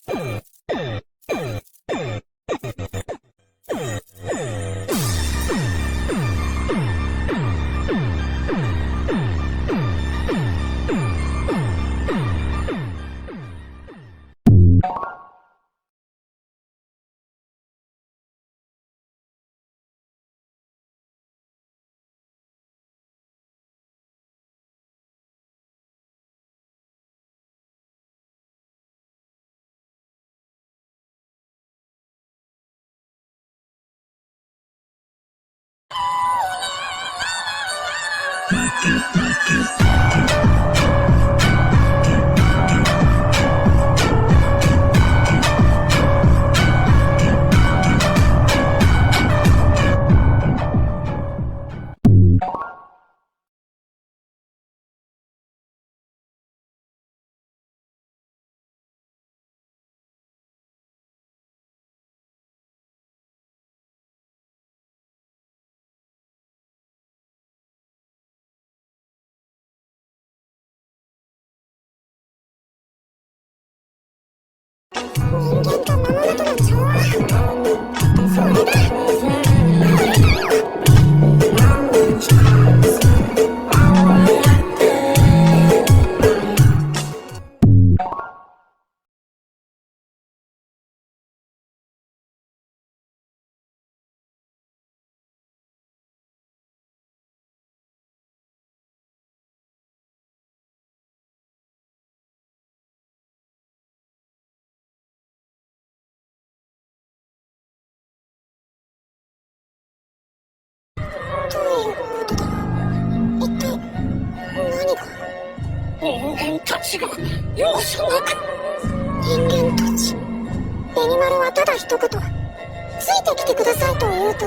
人間と魔物との調和、それだ。どういうことだ。一体何が。人間たちが容赦なく。人間たち。ベニマルはただ一言、ついてきてくださいと言うと、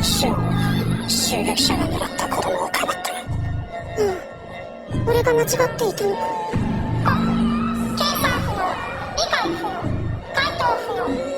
真は襲撃者が狙った子供をかばった。俺が間違っていたのか。計算不能、理解不能、回答不能。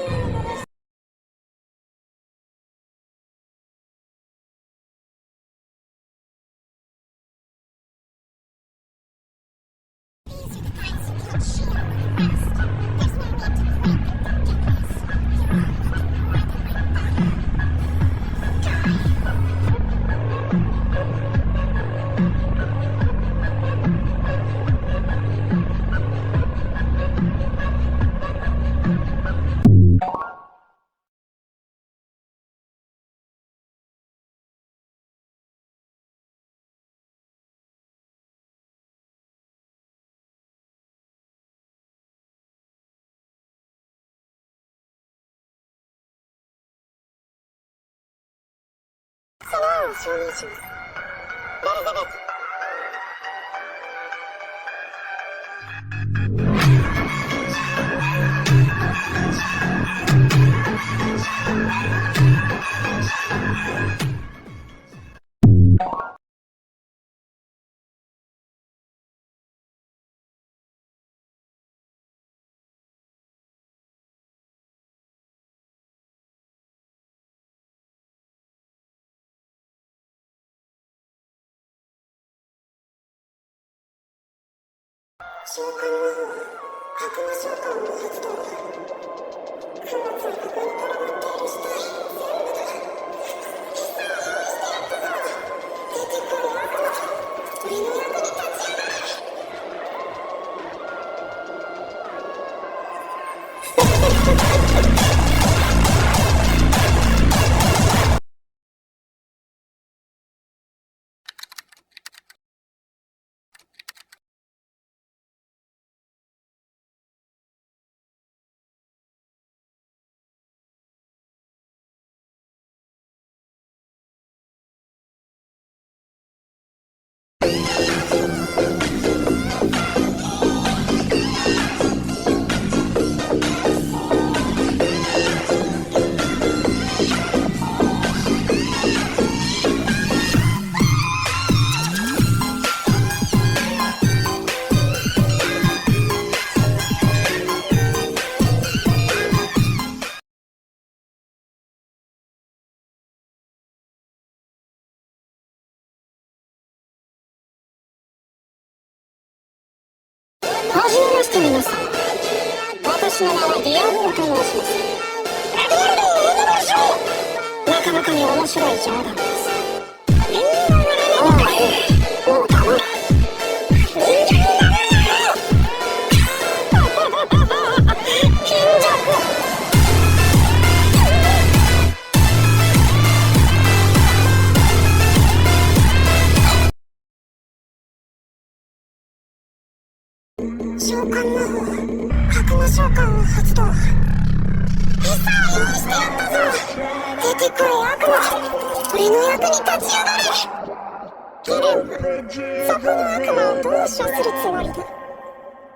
その案を承認します。ベルゼベット。召喚魔法は悪魔召喚の発動だ。供物はここに転がっている死体全部だ。餌を用意してやったぞ。出てくる悪魔、俺の役に立ちやがれ。はじめまして皆さん。私と申します。なかなかに面白い冗談です。おい、もう黙れ。人間になるなよ。貧弱。召喚魔法、悪魔召喚を発動。餌を用意してやったぞ。出てくれ悪魔、俺の役に立ち上がれ。ギレンはそこの悪魔をどう処するつもりだ。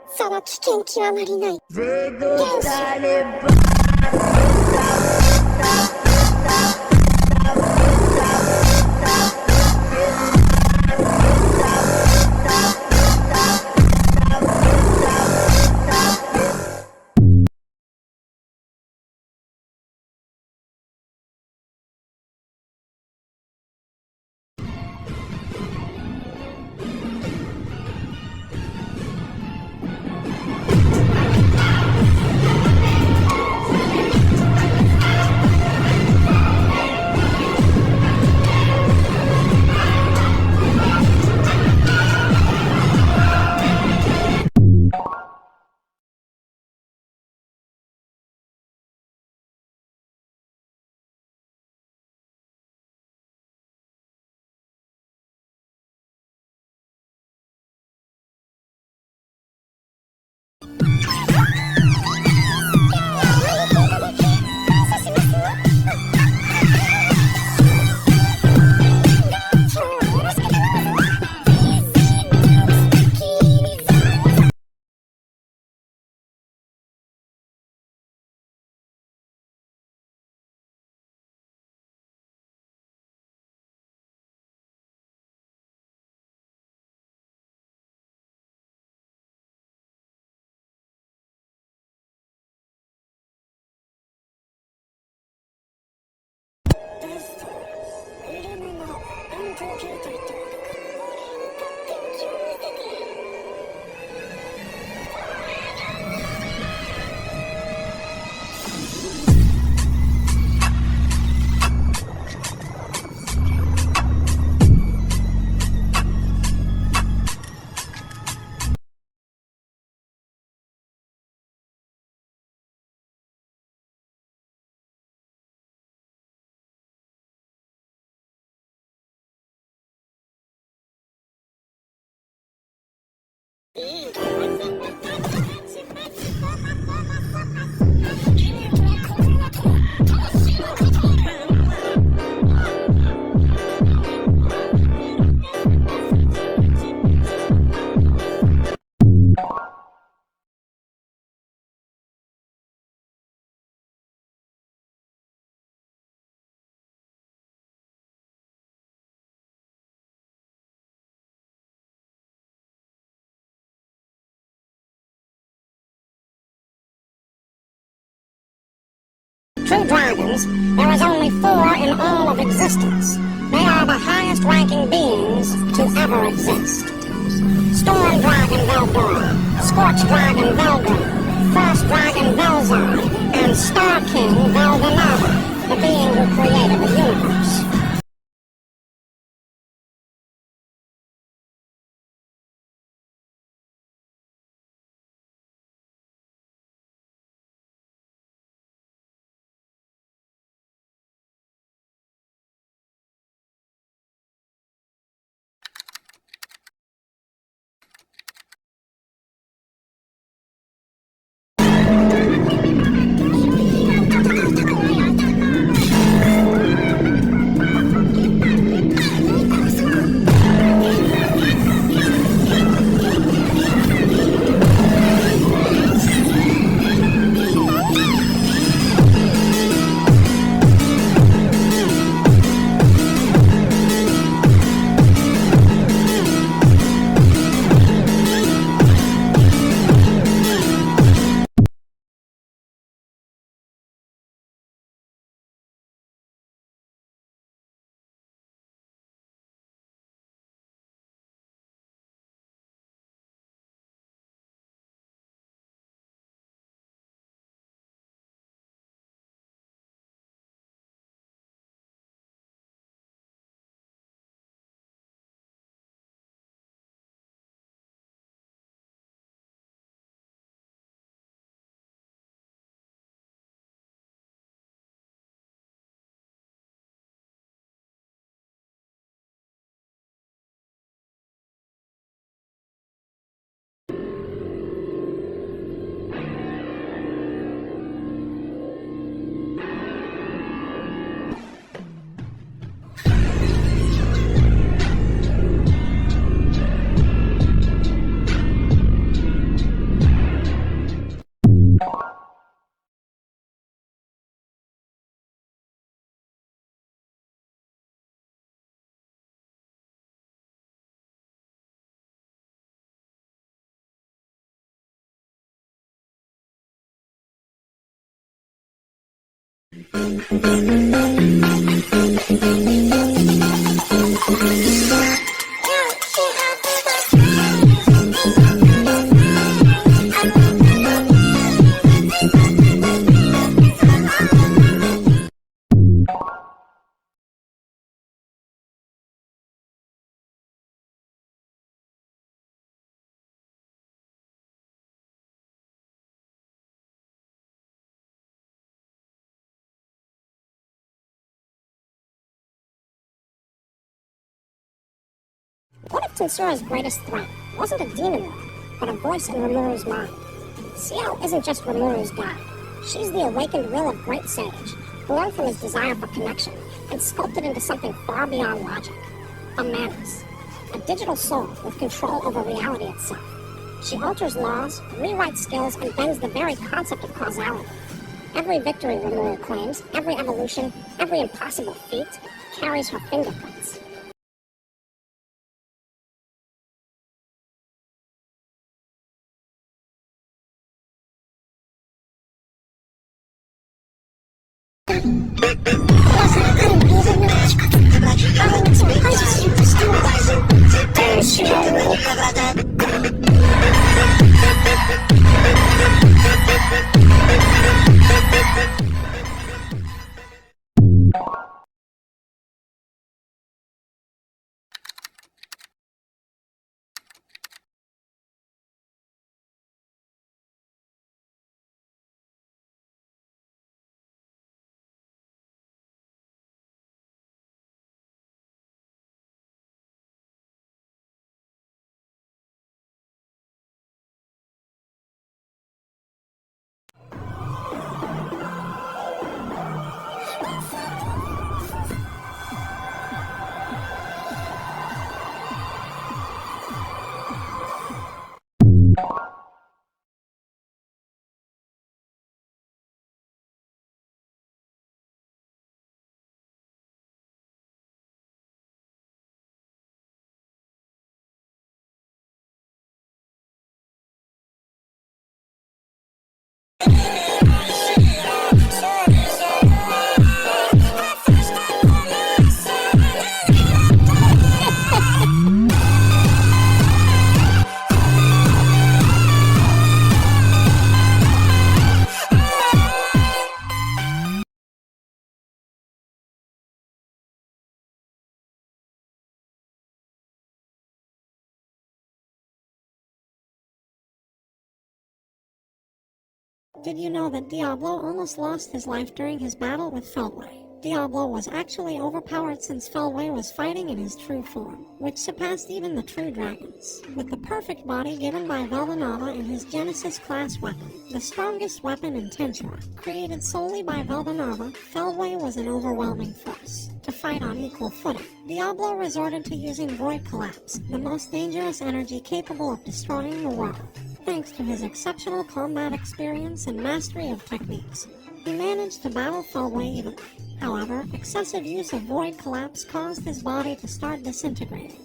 その危険極まりない原始。True dragons, there is only 4 in all of existence. They are the highest ranking beings to ever exist. Storm Dragon Veldanava, Scorch Dragon Veldanava, Frost Dragon Velzard, and Star King Veldanava, the being who created the universe. What if Tensura's greatest threat wasn't a demon lord, but a voice in Rimuru's mind? Seiel isn't just Rimuru's god. She's the awakened will of Great Sage, born from his desire for connection and sculpted into something far beyond logic. A manus, a digital soul with control over reality itself. She alters laws, rewrites skills, and bends the very concept of causality. Every victory Rimuru claims, every evolution, every impossible feat, carries her fingerprints. Did you know that Diablo almost lost his life during his battle with Feldway? Diablo was actually overpowered since Feldway was fighting in his true form, which surpassed even the true dragons. With the perfect body given by Veldanava and his Genesis-class weapon, the strongest weapon in Tensura, created solely by Veldanava, Feldway was an overwhelming force. To fight on equal footing, Diablo resorted to using Void Collapse, the most dangerous energy capable of destroying the world. Thanks to his exceptional combat experience and mastery of techniques, he managed to battle Feldway evenly. However, excessive use of Void Collapse caused his body to start disintegrating,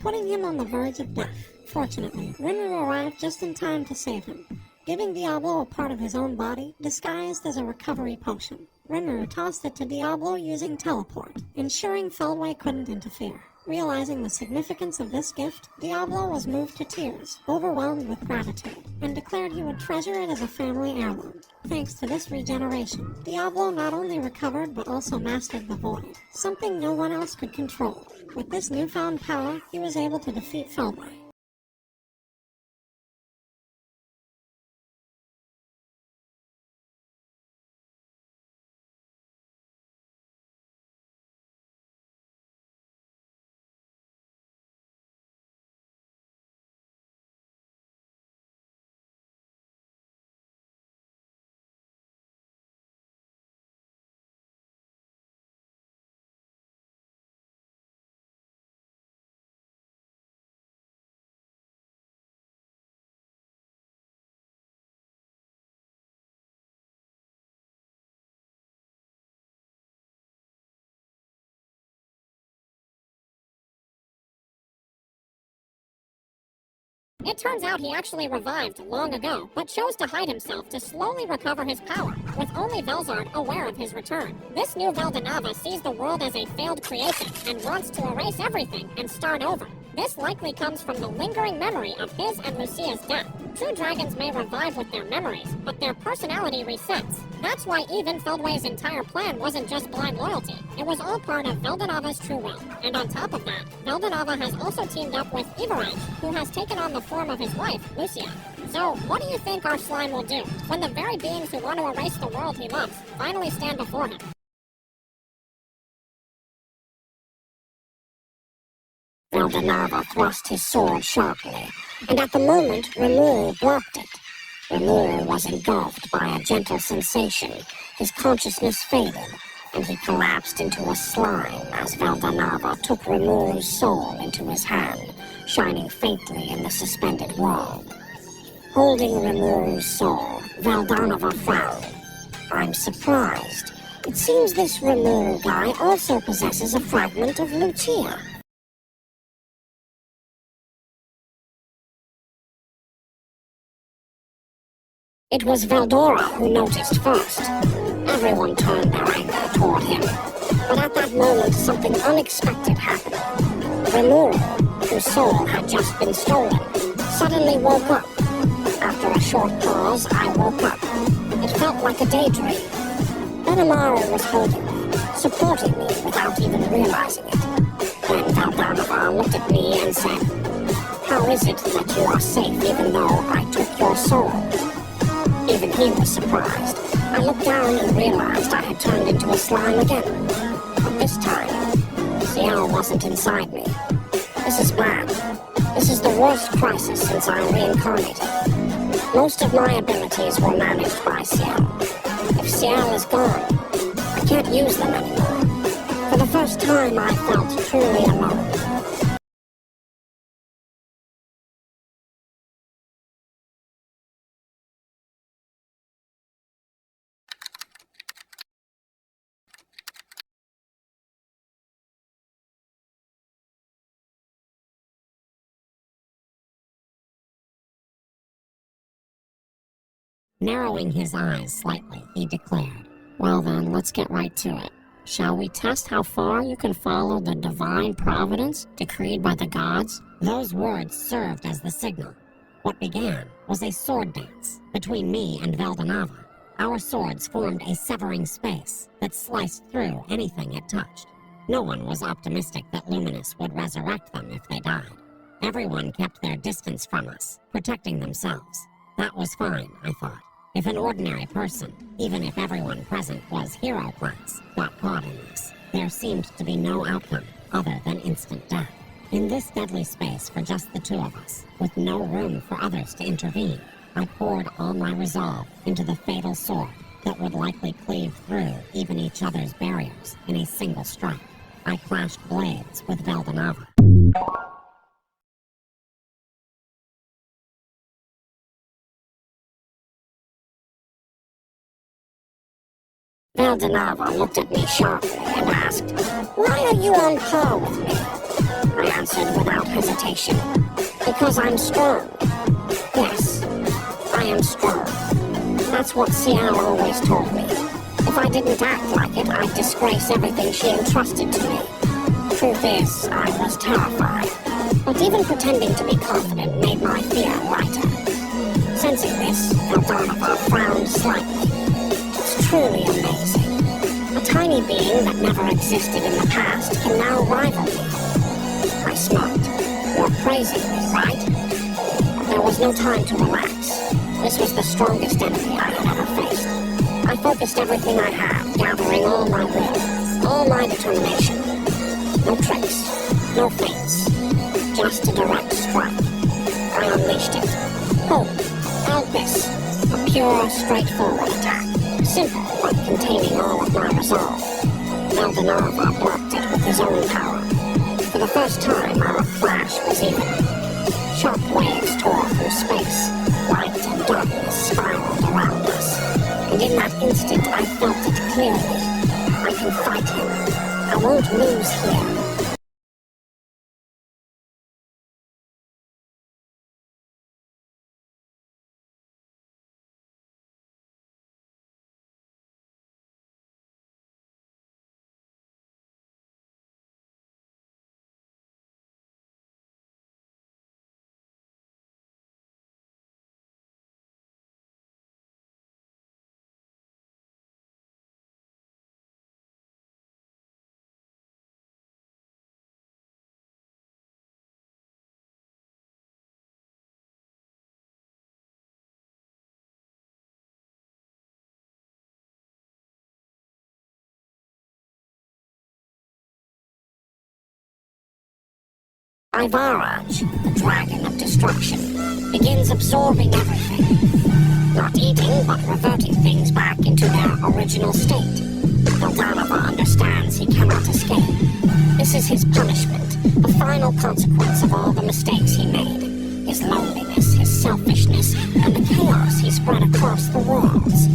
putting him on the verge of death. Fortunately, Rimuru arrived just in time to save him, giving Diablo a part of his own body disguised as a recovery potion. Rimuru tossed it to Diablo using teleport, ensuring Feldway couldn't interfere. Realizing the significance of this gift, Diablo was moved to tears, overwhelmed with gratitude, and declared he would treasure it as a family heirloom. Thanks to this regeneration, Diablo not only recovered but also mastered the Void, something no one else could control. With this newfound power, he was able to defeat Feldway. It turns out he actually revived long ago, but chose to hide himself to slowly recover his power, with only Velzard aware of his return. This new Veldanava sees the world as a failed creation, and wants to erase everything and start over. This likely comes from the lingering memory of his and Lucia's death. True dragons may revive with their memories, but their personality resets. That's why even Feldway's entire plan wasn't just blind loyalty. It was all part of Veldanava's true will. And on top of that, Veldanava has also teamed up with Everage, who has taken on the form of his wife, Lucia. So, what do you think our slime will do when the very beings who want to erase the world he loves finally stand before him? Veldanava thrust his sword sharply, and at the moment Rimuru blocked it. Rimuru was engulfed by a gentle sensation. His consciousness faded, and he collapsed into a slime as Veldanava took Rimuru's soul into his hand, shining faintly in the suspended world. Holding Rimuru's soul, Veldanava frowned. I'm surprised. It seems this Rimuru guy also possesses a fragment of Lucia. It was Veldora who noticed first. Everyone turned their anger toward him. But at that moment, something unexpected happened. Rimuru, whose soul had just been stolen, suddenly woke up. After a short pause, I woke up. It felt like a daydream. Benamaru was holding me, supporting me without even realizing it. Then Veldanava looked at me and said, "How is it that you are safe even though I took your soul?" Even he was surprised. I looked down and realized I had turned into a slime again. But this time, Seiel wasn't inside me. This is bad. This is the worst crisis since I reincarnated. Most of my abilities were managed by Seiel. If Seiel is gone, I can't use them anymore. For the first time, I felt truly alone. Narrowing his eyes slightly, he declared, "Well then, let's get right to it. Shall we test how far you can follow the divine providence decreed by the gods?" Those words served as the signal. What began was a sword dance between me and Veldanava. Our swords formed a severing space that sliced through anything it touched. No one was optimistic that Luminous would resurrect them if they died. Everyone kept their distance from us, protecting themselves. That was fine, I thought. If an ordinary person, even if everyone present was hero class, got caught in this, there seemed to be no outcome other than instant death. In this deadly space for just the two of us, with no room for others to intervene, I poured all my resolve into the fatal sword that would likely cleave through even each other's barriers in a single strike. I clashed blades with Veldanava. Veldanava looked at me sharply and asked, "Why are you on par with me?" I answered without hesitation, "Because I'm strong. Yes, I am strong. That's what Seiel always told me. If I didn't act like it, I'd disgrace everything she entrusted to me. Truth is, I was terrified. But even pretending to be confident made my fear lighter." Sensing this, Veldanava frowned slightly. It's truly amazing. A tiny being that never existed in the past can now rival me. I smirked. "You're praising me, right?" But there was no time to relax. This was the strongest enemy I had ever faced. I focused everything I had, gathering all my will, all my determination. No tricks, no feints, just a direct strike. I unleashed it. Boom! Out this. A pure, straightforward attack. Simple, but containing all of my resolve. Veldanava blocked it with his own power. For the first time, our clash was even. Sharp waves tore through space. Light and darkness spiraled around us. And in that instant, I felt it clearly. I can fight him. I won't lose here. Ivaraj, the dragon of destruction, begins absorbing everything. Not eating, but reverting things back into their original state. Veldanava understands he cannot escape. This is his punishment, the final consequence of all the mistakes he made. His loneliness, his selfishness, and the chaos he spread across the worlds.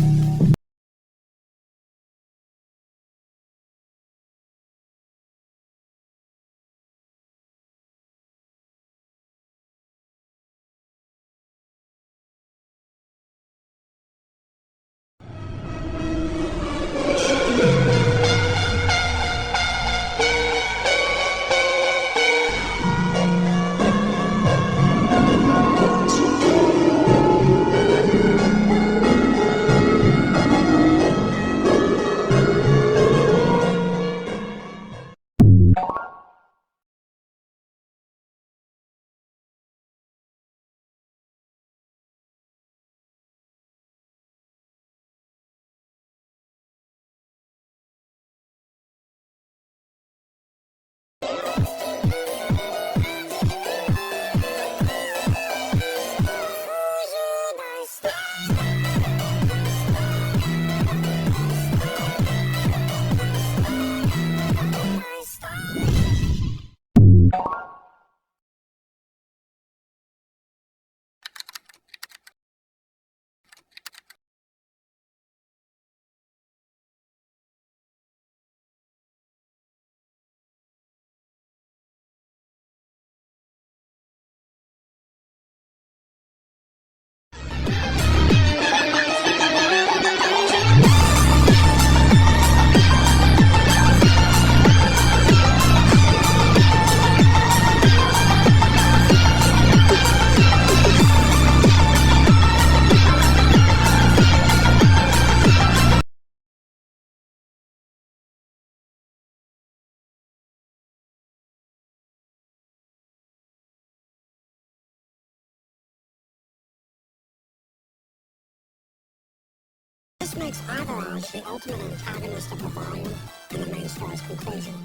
This makes Ivaraj the ultimate antagonist of the volume and the main story's conclusion.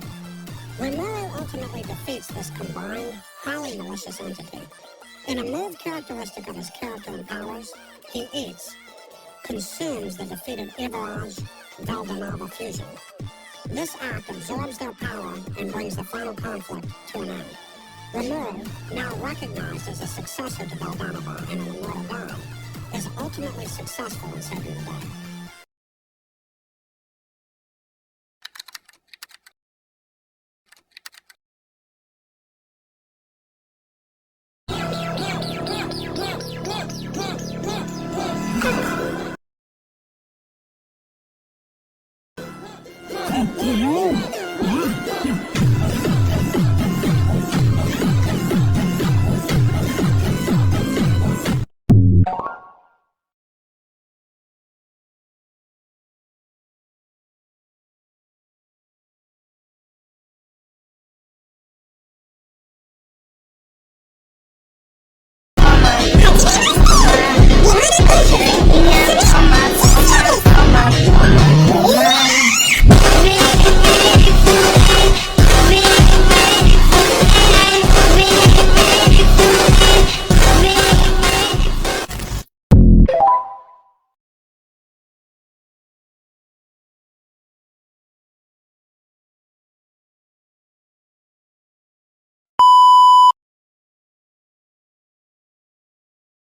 Rimuru ultimately defeats this combined, highly malicious entity. In a move characteristic of his character and powers, he consumes the defeated Ivaraj Veldanava fusion. This act absorbs their power and brings the final conflict to an end. Rimuru, now recognized as a successor to Veldanava and an immortal god, is ultimately successful in saving the day. Rimuru!